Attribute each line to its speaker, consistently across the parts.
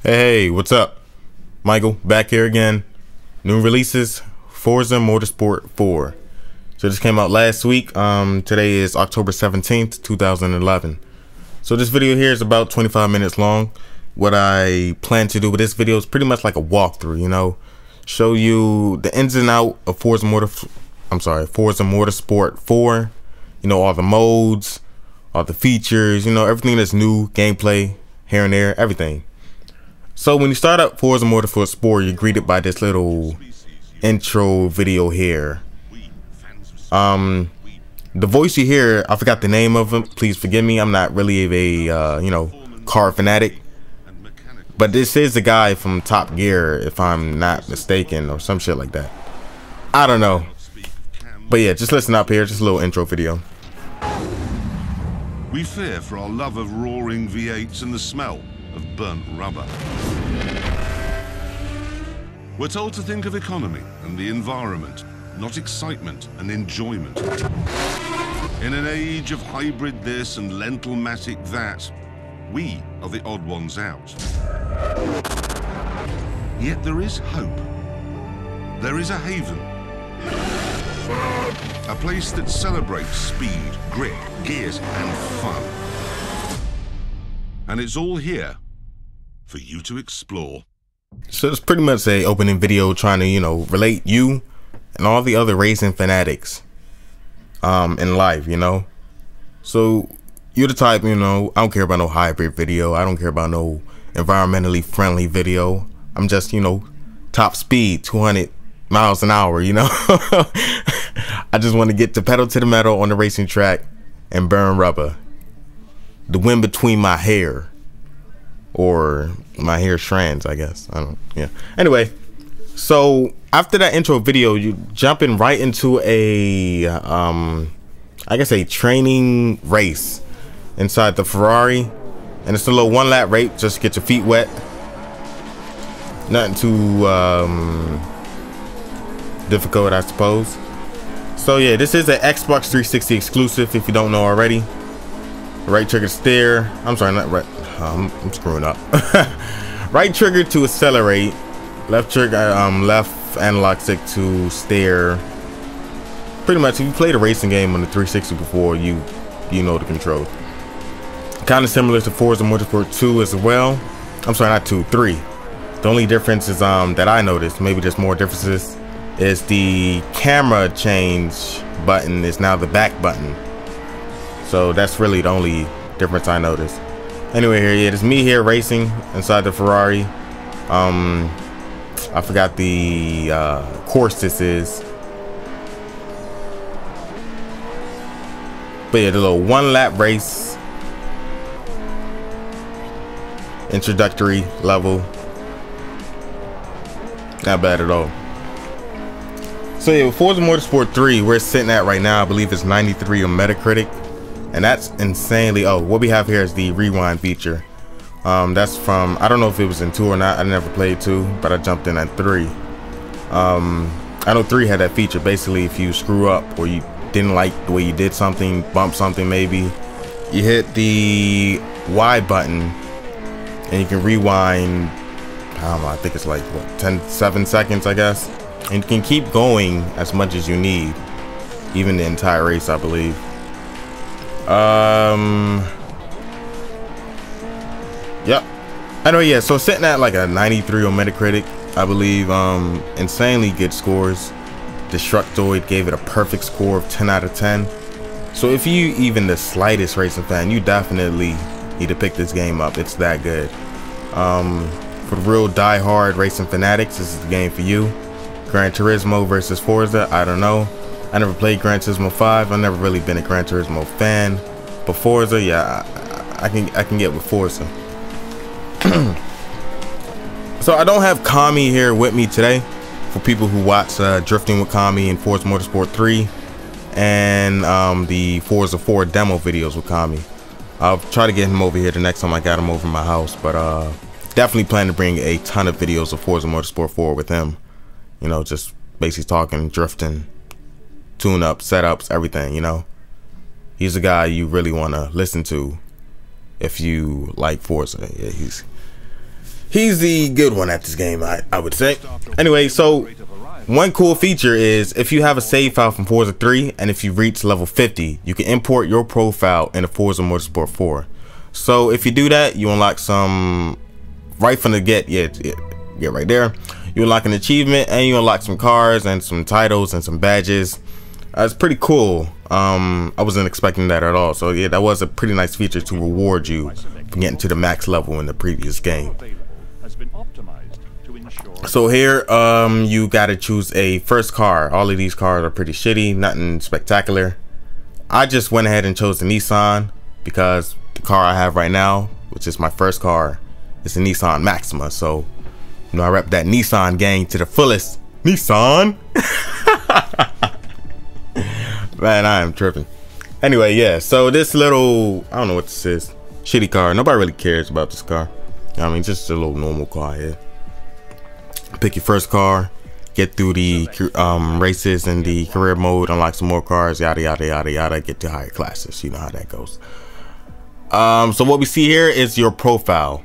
Speaker 1: Hey, what's up? Michael, back here again. New releases, Forza Motorsport 4. So this came out last week. Today is October 17th, 2011. So this video here is about 25 minutes long. What I plan to do with this video is pretty much like a walkthrough, you know. Show you the ins and out of Forza Motorsport 4. You know, all the modes, all the features, you know, everything that's new, gameplay, here and there, everything. So when you start up Forza Motorsport 4, you're greeted by this little intro video here. The voice you hear, I forgot the name of him. Please forgive me. I'm not really a you know, car fanatic. But this is the guy from Top Gear, if I'm not mistaken, or some shit like that. I don't know. But yeah, just listen up here. Just a little intro video.
Speaker 2: We fear for our love of roaring V8s and the smell of burnt rubber. We're told to think of economy and the environment, not excitement and enjoyment. In an age of hybrid this and lentil-matic that, we are the odd ones out. Yet there is hope. There is a haven. A place that celebrates speed, grit, gears, and fun. And it's all here for you to explore.
Speaker 1: So it's pretty much a opening video trying to, you know, relate you and all the other racing fanatics in life, you know. So you're the type, you know, I don't care about no hybrid video. I don't care about no environmentally friendly video. I'm just, you know, top speed, 200 miles an hour, you know. I just want to get the pedal to the metal on the racing track and burn rubber. The wind between my hair, or my hair strands, I guess. I don't, yeah. Anyway, so after that intro video, you jumping right into a, I guess a training race inside the Ferrari, and it's a little one lap race. Just get your feet wet. Nothing too difficult, I suppose. So yeah, this is an Xbox 360 exclusive. If you don't know already. Right trigger to steer. I'm sorry, not right. I'm screwing up. Right trigger to accelerate. Left trigger, left analog stick to steer. Pretty much, if you played a racing game on the 360 before, you know the control. Kind of similar to Forza Motorsport 2 as well. I'm sorry, not 2, 3. The only difference is that I noticed, maybe there's more differences, is the camera change button is now the back button. So that's really the only difference I noticed. Anyway, here it is, me here racing inside the Ferrari. I forgot the course this is. But yeah, the little one lap race. Introductory level. Not bad at all. So yeah, Forza Motorsport 3, where it's sitting at right now, I believe it's 93 on Metacritic. And that's insanely, oh, what we have here is the rewind feature. That's from, I don't know if it was in 2 or not. I never played 2, but I jumped in at 3. I know 3 had that feature. Basically, if you screw up or you didn't like the way you did something, bump something maybe, you hit the Y button and you can rewind, I don't know, I think it's like, what, 7 seconds, I guess. And you can keep going as much as you need, even the entire race, I believe. Yep. I know, yeah, so sitting at like a 93 on Metacritic, I believe. Insanely good scores. Destructoid gave it a perfect score of 10 out of 10. So if you even the slightest racing fan, you definitely need to pick this game up. It's that good. For the real die-hard racing fanatics, this is the game for you. Gran Turismo versus Forza, I don't know. I never played Gran Turismo 5. I've never really been a Gran Turismo fan. But Forza, yeah, I can get with Forza. So I don't have Kami here with me today. For people who watch Drifting with Kami and Forza Motorsport 3 and the Forza 4 demo videos with Kami. I'll try to get him over here the next time I got him over my house. But definitely plan to bring a ton of videos of Forza Motorsport 4 with him. You know, just basically talking, drifting, tune-up, setups, everything, you know. He's a guy you really want to listen to if you like Forza. Yeah, he's the good one at this game, I would say. Anyway, so one cool feature is if you have a save file from Forza 3 and if you reach level 50, you can import your profile into Forza Motorsport 4. So if you do that, you unlock some right from the get, yeah, right there. You unlock an achievement and you unlock some cars and some titles and some badges. It's pretty cool. I wasn't expecting that at all. So yeah, that was a pretty nice feature to reward you for getting to the max level in the previous game. So here, you gotta choose a first car. All of these cars are pretty shitty, nothing spectacular. I just went ahead and chose the Nissan because the car I have right now, which is my first car, is a Nissan Maxima. So, you know, I rep that Nissan gang to the fullest. Nissan! Man, I am tripping. Anyway, yeah, so this little, I don't know what this is, shitty car. Nobody really cares about this car. I mean, just a little normal car here. Pick your first car, get through the races in the career mode, unlock some more cars, yada yada yada yada, get to higher classes. You know how that goes. So what we see here is your profile.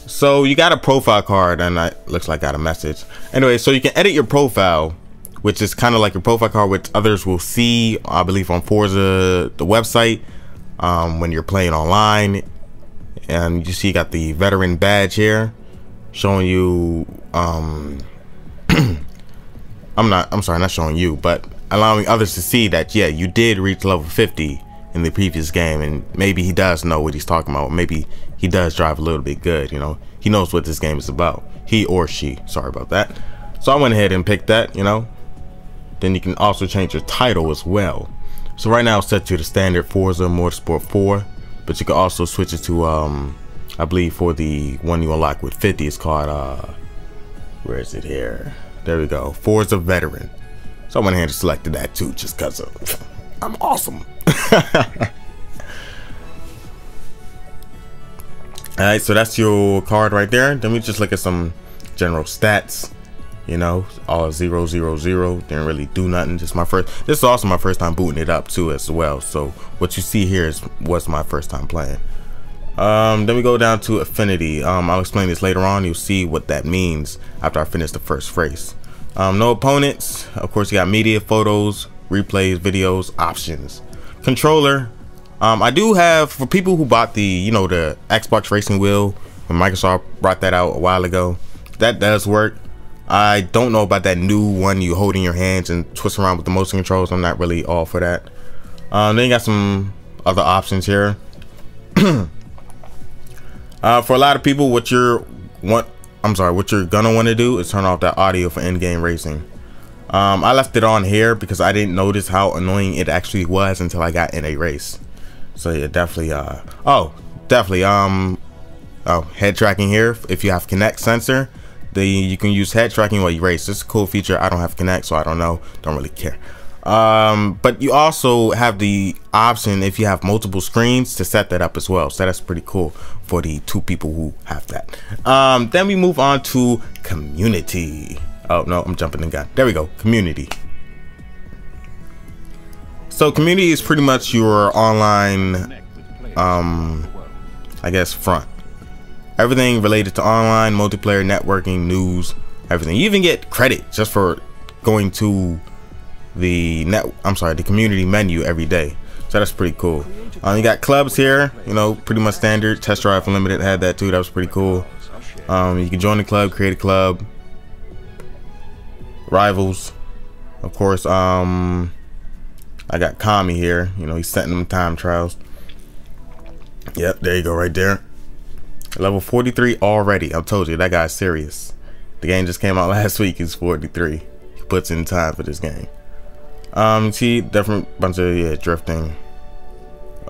Speaker 1: So you got a profile card, and it looks like I got a message. Anyway, so you can edit your profile, which is kind of like your profile card, which others will see, I believe, on Forza, the website, when you're playing online. And you see you got the veteran badge here, showing you, I'm sorry, not showing you, but allowing others to see that, yeah, you did reach level 50 in the previous game, and maybe he does know what he's talking about. Maybe he does drive a little bit good, you know. He knows what this game is about. He or she, sorry about that. So I went ahead and picked that, you know. Then you can also change your title as well. So right now it's set to the standard Forza Motorsport 4, but you can also switch it to, I believe for the one you unlock with 50, it's called, where is it here? There we go, Forza Veteran. So I went ahead and selected that too, just cause I'm awesome. Alright, so that's your card right there. Then we just look at some general stats. You know, all 0, 0, 0. Didn't really do nothing. Just my first. This is also my first time booting it up too, as well. So what you see here was my first time playing. Then we go down to affinity. I'll explain this later on. You'll see what that means after I finish the first race. No opponents. Of course, you got media, photos, replays, videos, options. Controller. I do have, for people who bought the, you know, the Xbox racing wheel when Microsoft brought that out a while ago, that does work. I don't know about that new one you hold in your hands and twist around with the motion controls. I'm not really all for that. Then you got some other options here. For a lot of people, what you're gonna want to do is turn off that audio for in-game racing. I left it on here because I didn't notice how annoying it actually was until I got in a race. So yeah, definitely head tracking here. If you have Kinect sensor, you can use head tracking while you race. This is a cool feature. I don't have Kinect, so I don't know, don't really care. But you also have the option, if you have multiple screens, to set that up as well. So that's pretty cool for the 2 people who have that. Then we move on to community. Oh no, I'm jumping the gun. There we go, community. So community is pretty much your online, I guess, front. Everything related to online, multiplayer, networking, news, everything. You even get credit just for going to the the community menu every day. So that's pretty cool. You got clubs here, you know, pretty much standard. Test Drive Unlimited had that too. That was pretty cool. You can join the club, create a club. Rivals, of course. I got Kami here. You know, he's setting them time trials. Yep, there you go, right there. Level 43 already. I told you that guy's serious. The game just came out last week. He's 43. He puts in time for this game. See, different bunch of drifting.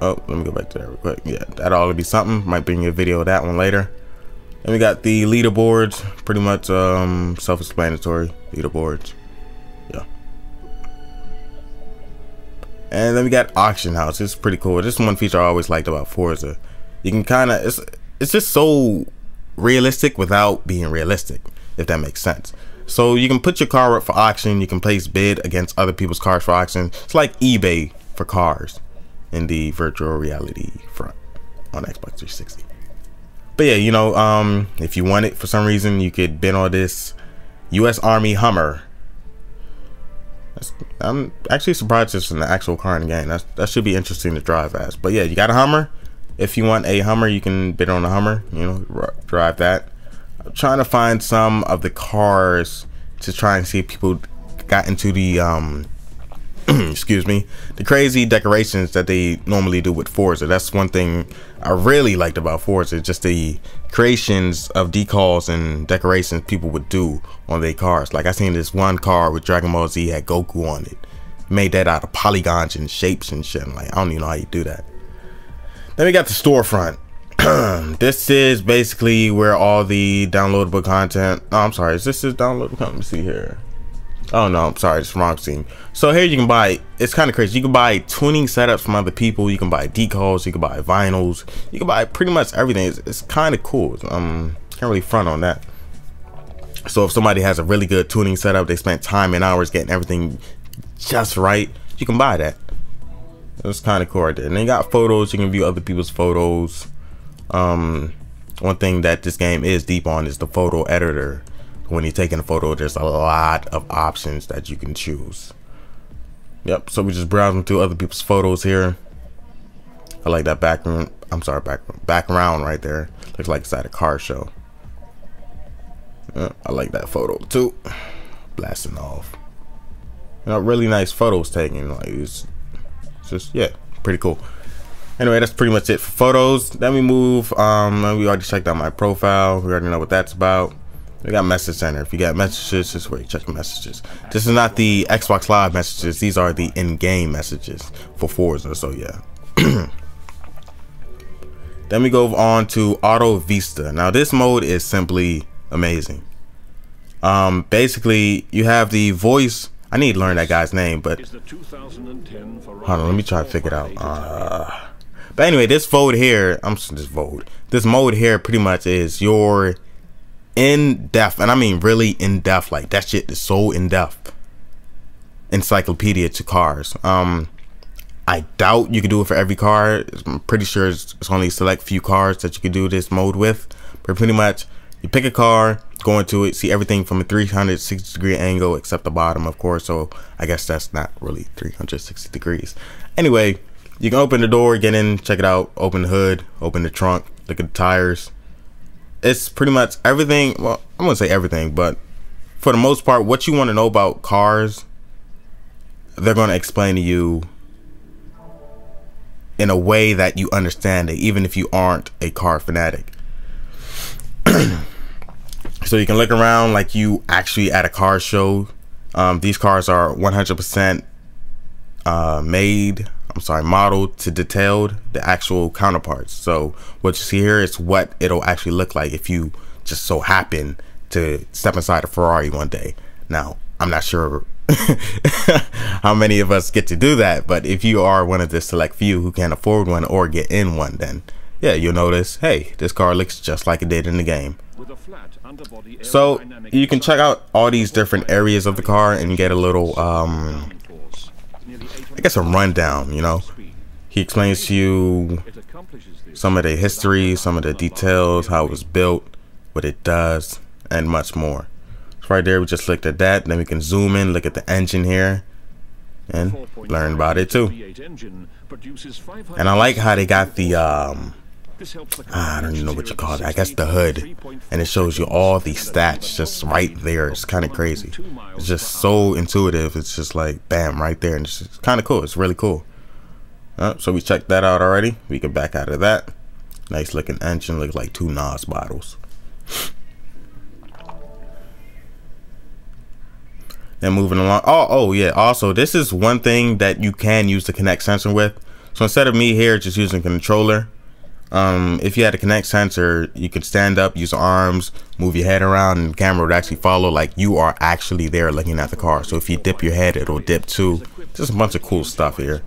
Speaker 1: Oh, let me go back to that real quick. Yeah, that ought to be something. Might bring you a video of that one later. And we got the leaderboards. Pretty much self-explanatory leaderboards. Yeah. And then we got auction house. It's pretty cool. This is one feature I always liked about Forza. You can kind of, it's just so realistic without being realistic, if that makes sense. So you can put your car up for auction. You can place bid against other people's cars for auction. It's like eBay for cars in the virtual reality front on Xbox 360. But yeah, you know, if you want it for some reason, you could bid on this U.S. Army Hummer. I'm actually surprised it's an actual car in the game. That should be interesting to drive as. But yeah, you got a Hummer. If you want a Hummer, you can bid on a Hummer. You know, drive that. I'm trying to find some of the cars to try and see if people got into the excuse me, the crazy decorations that they normally do with Forza. That's one thing I really liked about Forza, just the creations of decals and decorations people would do on their cars. Like I seen this one car with Dragon Ball Z had Goku on it. Made that out of polygons and shapes and shit. I'm like, I don't even know how you do that. Then we got the storefront. This is basically where all the downloadable content. Oh, I'm sorry, is this downloadable? Let me see here. Oh no, I'm sorry, it's the wrong scene. So here you can buy, it's kind of crazy. You can buy tuning setups from other people. You can buy decals. You can buy vinyls. You can buy pretty much everything. It's kind of cool. Can't really front on that. So if somebody has a really good tuning setup, they spent time and hours getting everything just right, you can buy that. It's kind of cool right there. And then you got photos. You can view other people's photos. One thing that this game is deep on is the photo editor. When you're taking a photo, there's a lot of options that you can choose. Yep, so we just browsing through other people's photos here. I like that background. I'm sorry, background right there. Looks like it's at a car show. I like that photo too. Blasting off. You know, really nice photos taken. Like it's just, yeah, pretty cool. Anyway, that's pretty much it for photos. Then we move. We already checked out my profile. We already know what that's about. We got message center. If you got messages, this is where you check your messages. This is not the Xbox Live messages. These are the in-game messages for Forza. So yeah. Then we go on to Auto Vista. Now this mode is simply amazing. Basically you have the voice. I need to learn that guy's name, but hold on, let me try to figure it out. But anyway, this mode here, this mode here pretty much is your in-depth, and I mean really in-depth, like that shit is so in-depth, encyclopedia to cars. I doubt you can do it for every car. I'm pretty sure it's only a select few cars that you can do this mode with, but pretty much you pick a car, go into it, see everything from a 360-degree angle except the bottom, of course, so I guess that's not really 360 degrees. Anyway, you can open the door, get in, check it out, open the hood, open the trunk, look at the tires. It's pretty much everything. Well, I'm gonna say everything, but for the most part, what you want to know about cars, they're gonna explain to you in a way that you understand it, even if you aren't a car fanatic. So you can look around like you actually at a car show. These cars are 100% modeled to detailed, the actual counterparts. So what you see here is what it'll actually look like if you just so happen to step inside a Ferrari one day. Now, I'm not sure how many of us get to do that, but if you are one of the select few who can afford one or get in one, then yeah, you'll notice, hey, this car looks just like it did in the game. So you can check out all these different areas of the car and get a little I guess a rundown. You know, he explains to you some of the history, some of the details, how it was built, what it does, and much more. So right there, we just looked at that. Then we can zoom in, look at the engine here, and learn about it too. And I like how they got the I don't even know what you call it. I guess the hood, and it shows you all the stats just right there. It's kind of crazy. It's just so intuitive. It's just like bam, right there, and it's kind of cool. It's really cool. So we checked that out already. We can back out of that. Nice looking engine. Looks like 2 NOS bottles. Then moving along. Oh yeah. Also, this is one thing that you can use the Kinect sensor with. So instead of me here just using a controller, if you had a Kinect sensor, you could stand up, use your arms, move your head around, and the camera would actually follow like you are actually there looking at the car. So if you dip your head, it'll dip too. Just a bunch of cool stuff here.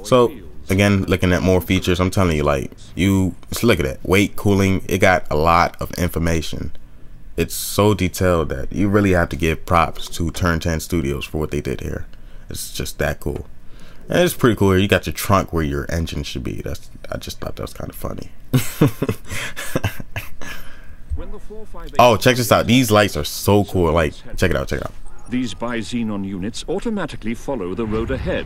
Speaker 1: So again, looking at more features, I'm telling you, like, just look at it. Weight, cooling, it got a lot of information. It's so detailed that you really have to give props to Turn 10 Studios for what they did here. It's just that cool. And it's pretty cool here. You got your trunk where your engine should be. I just thought that was kind of funny. Oh, check this out. These lights are so cool. Like, check it out, check it out.
Speaker 3: These bi-xenon units automatically follow the road ahead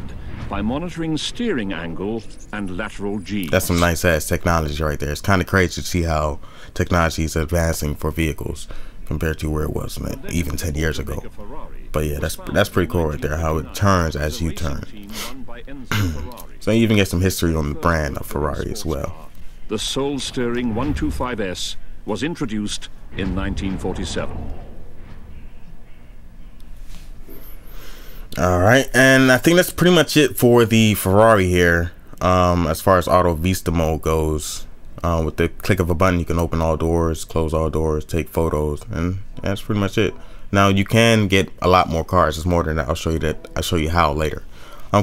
Speaker 3: by monitoring steering angle and lateral G.
Speaker 1: That's some nice ass technology right there. It's kind of crazy to see how technology is advancing for vehicles compared to where it was, man, even 10 years ago. But yeah, that's pretty cool right there, how it turns as you turn. So you even get some history on the brand of Ferrari as well.
Speaker 3: The Soul Stirring 125S was introduced in 1947.
Speaker 1: All right, and I think that's pretty much it for the Ferrari here. As far as auto Vista mode goes, with the click of a button, you can open all doors, close all doors, take photos, and that's pretty much it. Now you can get a lot more cars. It's more than that. I'll show you that. I'll show you how later.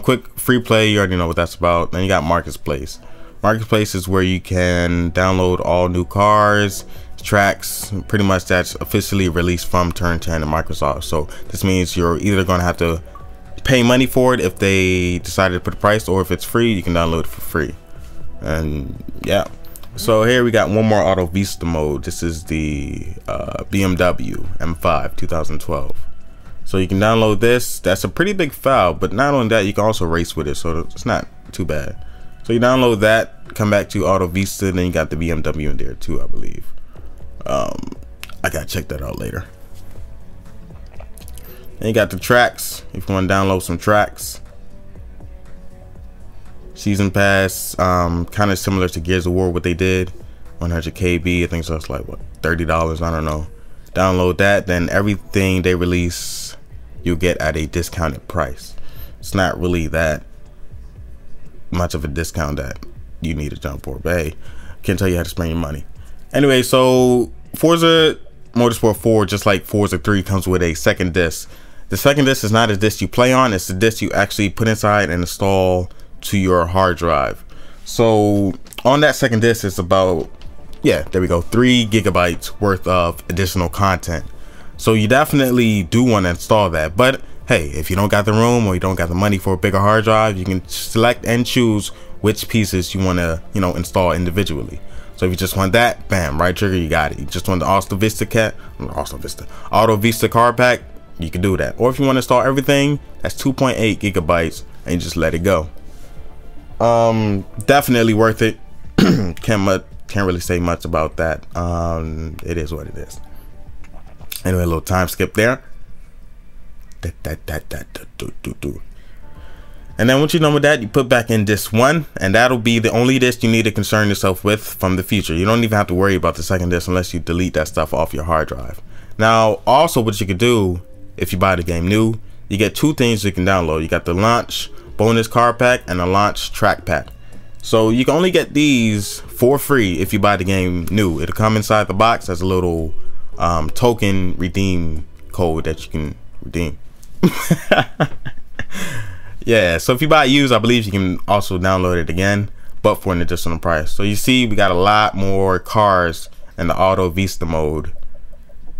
Speaker 1: Quick free play. You already know what that's about. Then you got Marketplace. Marketplace is where you can download all new cars, tracks, pretty much that's officially released from Turn 10 and Microsoft. So this means you're either going to have to pay money for it if they decided to put a price, or if it's free, you can download it for free. And yeah, so here we got one more auto Vista mode. This is the BMW M5 2012. So you can download this. That's a pretty big file, but not only that, you can also race with it, so it's not too bad. So you download that, come back to auto Vista, then you got the BMW in there too, I believe. I gotta check that out later. Then you got the tracks, if you want to download some tracks. Season Pass, kind of similar to Gears of War, what they did. 100 KB, I think so. It's like what, $30, I don't know. Download that, then everything they release you'll get at a discounted price. It's not really that much of a discount that you need to jump for, but hey, can't tell you how to spend your money. Anyway, so Forza Motorsport 4, just like Forza 3, comes with a second disc. The second disc is not a disc you play on, it's the disc you actually put inside and install to your hard drive. So on that second disc is about, yeah, there we go, 3 gigabytes worth of additional content. So you definitely do want to install that, but hey, if you don't got the room or you don't got the money for a bigger hard drive, you can select and choose which pieces you want to, install individually. So if you just want that, bam, right trigger, you got it. You just want the Auto Vista card pack, you can do that. Or if you want to install everything, that's 2.8 gigabytes and you just let it go. Definitely worth it. Can't really say much about that. It is what it is. Anyway, a little time skip there. And then once you're done with that, you put back in disc 1, and that'll be the only disc you need to concern yourself with from the future. You don't even have to worry about the second disc unless you delete that stuff off your hard drive. Now, also what you could do if you buy the game new, you get 2 things you can download. You got the launch bonus card pack and the launch track pack. So you can only get these for free if you buy the game new. It'll come inside the box as a little token redeem code that you can redeem. Yeah, so if you buy it used, I believe you can also download it again, but for an additional price. So you see, we got a lot more cars in the auto Vista mode.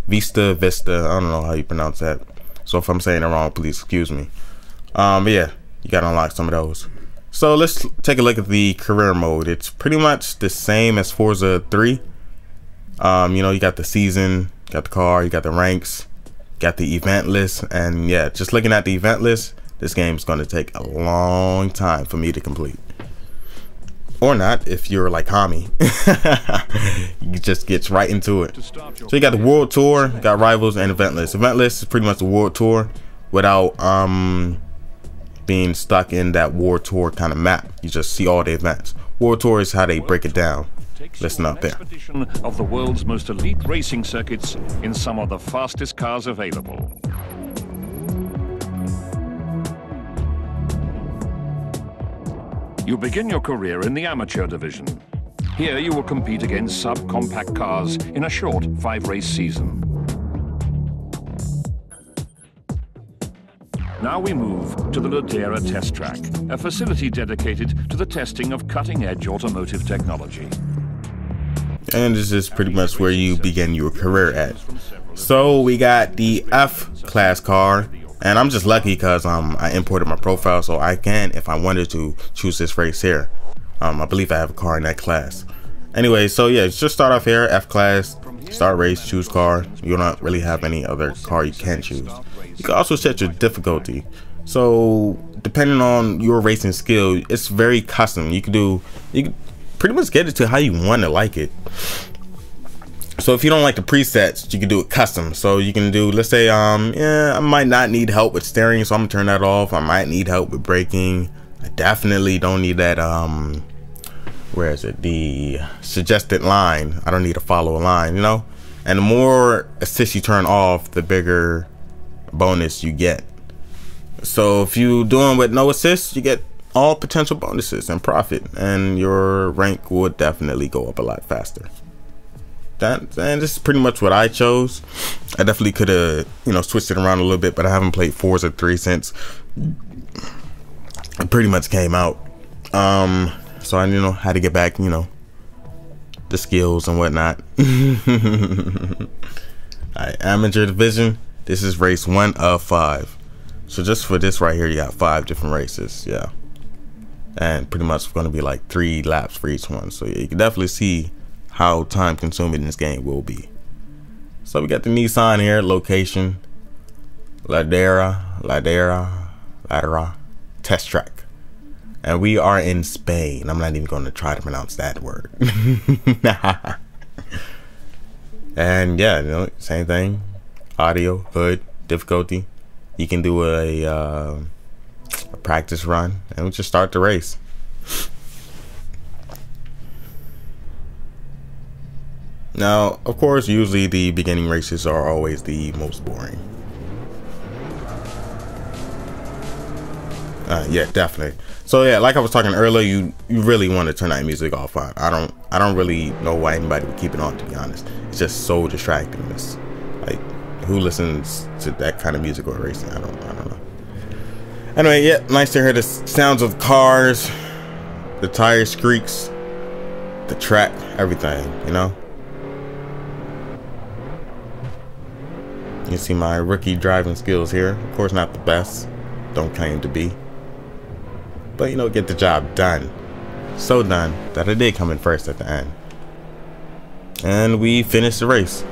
Speaker 1: Vista, I don't know how you pronounce that. So if I'm saying it wrong, please excuse me. But yeah, you gotta unlock some of those. So let's take a look at the career mode. It's pretty much the same as Forza 3. You got the season, you got the car, you got the ranks, got the event list, and yeah, just looking at the event list, this game's going to take a long time for me to complete. Or not, if you're like Hami. You just gets right into it. So you got the World Tour, got Rivals, and Event List. Event List is pretty much the World Tour without being stuck in that World Tour kind of map. You just see all the events. World Tour is how they break it down. Listen up there.
Speaker 3: Of the world's most elite racing circuits in some of the fastest cars available. You begin your career in the amateur division. Here you will compete against subcompact cars in a short 5-race season. Now we move to the Ladera Test Track, a facility dedicated to the testing of cutting-edge automotive technology.
Speaker 1: And this is pretty much where you begin your career at. So we got the F-class car, and I'm just lucky because I imported my profile, so I can, if I wanted to, choose this race here. I believe I have a car in that class. Anyway, so yeah, just start off here, F class, start race, choose car. You don't really have any other car you can choose. You can also set your difficulty. So depending on your racing skill, it's very custom. You can pretty much get it to how you want to like it. So if you don't like the presets, you can do it custom. So you can do, let's say, yeah, I might not need help with steering, so I'm gonna turn that off. I might need help with braking. I definitely don't need that, where is it? The suggested line. I don't need to follow a line, you know? And the more assist you turn off, the bigger bonus you get. So if you doing with no assist, you get all potential bonuses and profit, and your rank would definitely go up a lot faster. And this is pretty much what I chose. I definitely could have, you know, switched it around a little bit, but I haven't played Forza 3 since it pretty much came out. So I, you know, had to get back, you know, the skills and whatnot. Alright, amateur division. This is race 1 of 5. So just for this right here, you got 5 different races, yeah. And pretty much going to be like 3 laps for each one. So yeah, you can definitely see how time consuming this game will be. So we got the Nissan here, location, Ladera test track. And we are in Spain. I'm not even going to try to pronounce that word. And yeah, you know, same thing. Audio, hood, difficulty. You can do a practice run, and we'll just start the race. Now, of course, usually the beginning races are always the most boring. Yeah, definitely. So yeah, like I was talking earlier, you really want to turn that music off. I don't really know why anybody would keep it on, to be honest. It's just so distracting. It's like, who listens to that kind of music or racing? I don't know. Anyway, yeah, nice to hear the sounds of cars, the tire squeaks, the track, everything, you know. You see my rookie driving skills here. Of course, not the best. Don't claim to be. But, you know, get the job done. So done that I did come in first at the end. And we finished the race.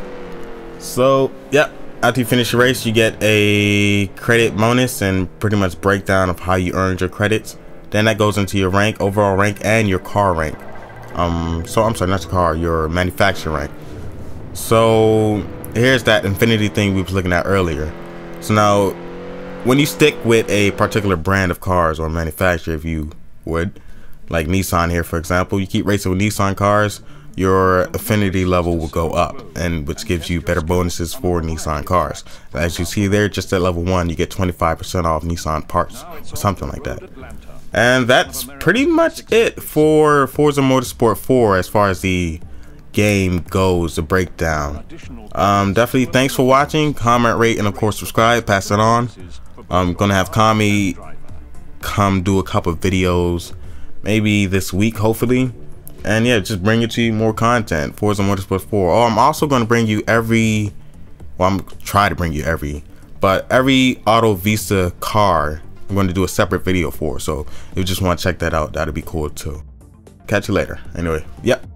Speaker 1: So, yeah, after you finish the race, you get a credit bonus and pretty much breakdown of how you earned your credits. Then that goes into your rank, overall rank, and your car rank. So I'm sorry, not your car, your manufacturer rank. So here's that infinity thing we was looking at earlier. So now, when you stick with a particular brand of cars or manufacturer, if you would, like Nissan here, for example, you keep racing with Nissan cars, your affinity level will go up, and which gives you better bonuses for Nissan cars. As you see there, just at level 1, you get 25% off Nissan parts or something like that. And that's pretty much it for Forza Motorsport 4 as far as the game goes, the breakdown. Definitely thanks for watching. Comment, rate, and of course subscribe. Pass it on. I'm gonna have Kami come do a couple of videos maybe this week, hopefully, and yeah, just bring it to you more content. Forza Motorsport 4. Oh, I'm also going to bring you every auto Vista car I'm going to do a separate video for. So if you just want to check that out, that'd be cool too. Catch you later. Anyway, yep.